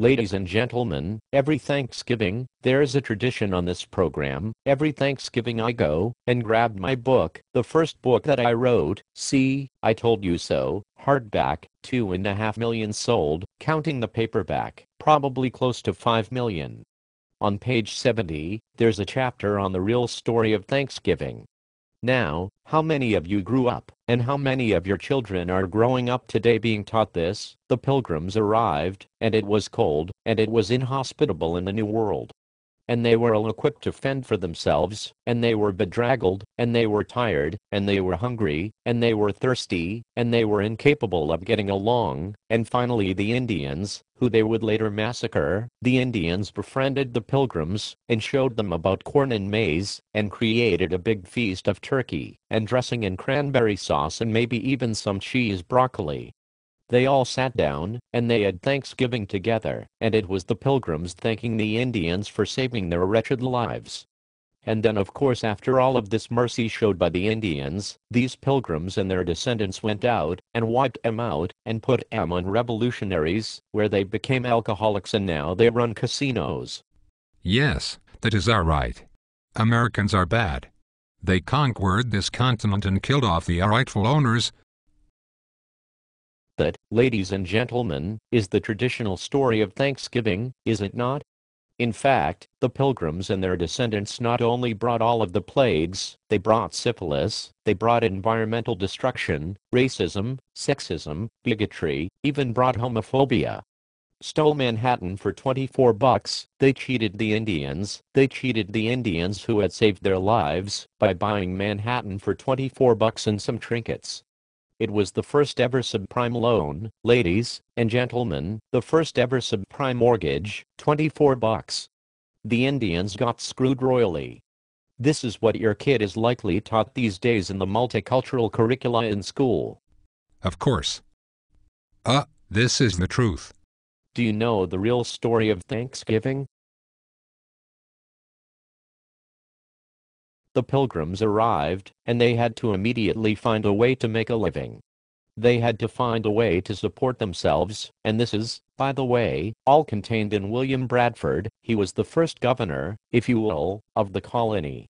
Ladies and gentlemen, every Thanksgiving, there's a tradition on this program. Every Thanksgiving I go and grab my book, the first book that I wrote, See, I Told You So, hardback, 2.5 million sold, counting the paperback, probably close to 5 million. On page 70, there's a chapter on the real story of Thanksgiving. Now, how many of you grew up, and how many of your children are growing up today being taught this? The Pilgrims arrived, and it was cold, and it was inhospitable in the New World. And they were ill-equipped to fend for themselves, and they were bedraggled, and they were tired, and they were hungry, and they were thirsty, and they were incapable of getting along, and finally the Indians, who they would later massacre, the Indians befriended the Pilgrims, and showed them about corn and maize, and created a big feast of turkey, and dressing and cranberry sauce and maybe even some cheese broccoli. They all sat down, and they had Thanksgiving together, and it was the Pilgrims thanking the Indians for saving their wretched lives. And then of course after all of this mercy showed by the Indians, these Pilgrims and their descendants went out, and wiped 'em out, and put 'em on revolutionaries, where they became alcoholics and now they run casinos. Yes, that is our right. Americans are bad. They conquered this continent and killed off the rightful owners. That, ladies and gentlemen, is the traditional story of Thanksgiving, is it not? In fact, the Pilgrims and their descendants not only brought all of the plagues, they brought syphilis, they brought environmental destruction, racism, sexism, bigotry, even brought homophobia. Stole Manhattan for $24, they cheated the Indians who had saved their lives, by buying Manhattan for $24 and some trinkets. It was the first ever subprime loan, ladies and gentlemen, the first ever subprime mortgage, $24. The Indians got screwed royally. This is what your kid is likely taught these days in the multicultural curricula in school. Of course. This is the truth. Do you know the real story of Thanksgiving? The Pilgrims arrived, and they had to immediately find a way to make a living. They had to find a way to support themselves, and this is, by the way, all contained in William Bradford. He was the first governor, if you will, of the colony.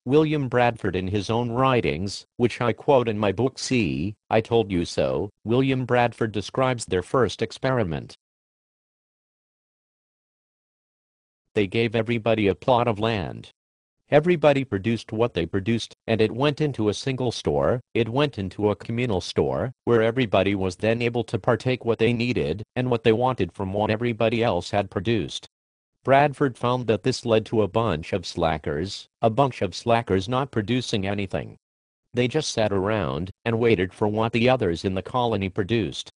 William Bradford, in his own writings, which I quote in my book See, I Told You So, William Bradford describes their first experiment. They gave everybody a plot of land. Everybody produced what they produced, and it went into a single store, it went into a communal store, where everybody was then able to partake what they needed, and what they wanted from what everybody else had produced. Bradford found that this led to a bunch of slackers not producing anything. They just sat around, and waited for what the others in the colony produced.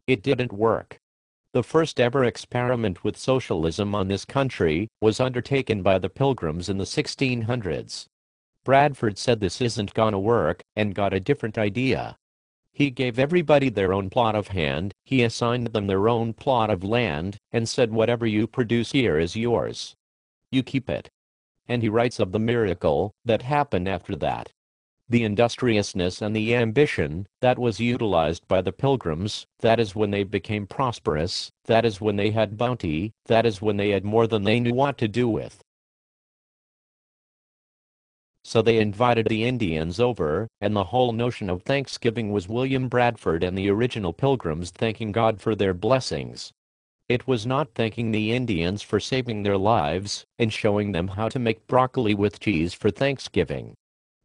It didn't work. The first ever experiment with socialism on this country was undertaken by the Pilgrims in the 1600s. Bradford said this isn't gonna work, and got a different idea. He gave everybody their own plot of land, he assigned them their own plot of land, and said whatever you produce here is yours. You keep it. And he writes of the miracle that happened after that. The industriousness and the ambition that was utilized by the Pilgrims, that is when they became prosperous, that is when they had bounty, that is when they had more than they knew what to do with. So they invited the Indians over, and the whole notion of Thanksgiving was William Bradford and the original Pilgrims thanking God for their blessings. It was not thanking the Indians for saving their lives, and showing them how to make broccoli with cheese for Thanksgiving.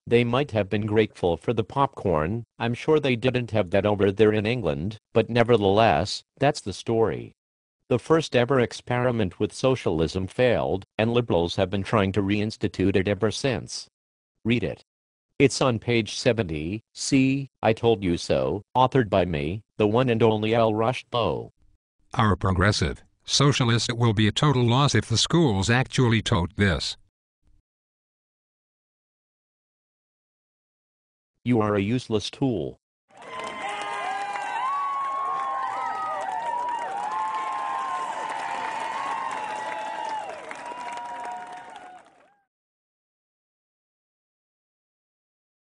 They might have been grateful for the popcorn, I'm sure they didn't have that over there in England, but nevertheless, that's the story. The first ever experiment with socialism failed, and liberals have been trying to reinstitute it ever since. Read it. It's on page 70, See, I Told You So, authored by me, the one and only limbaugh. Our progressive socialist, it will be a total loss if the schools actually taught this. You are a useless tool.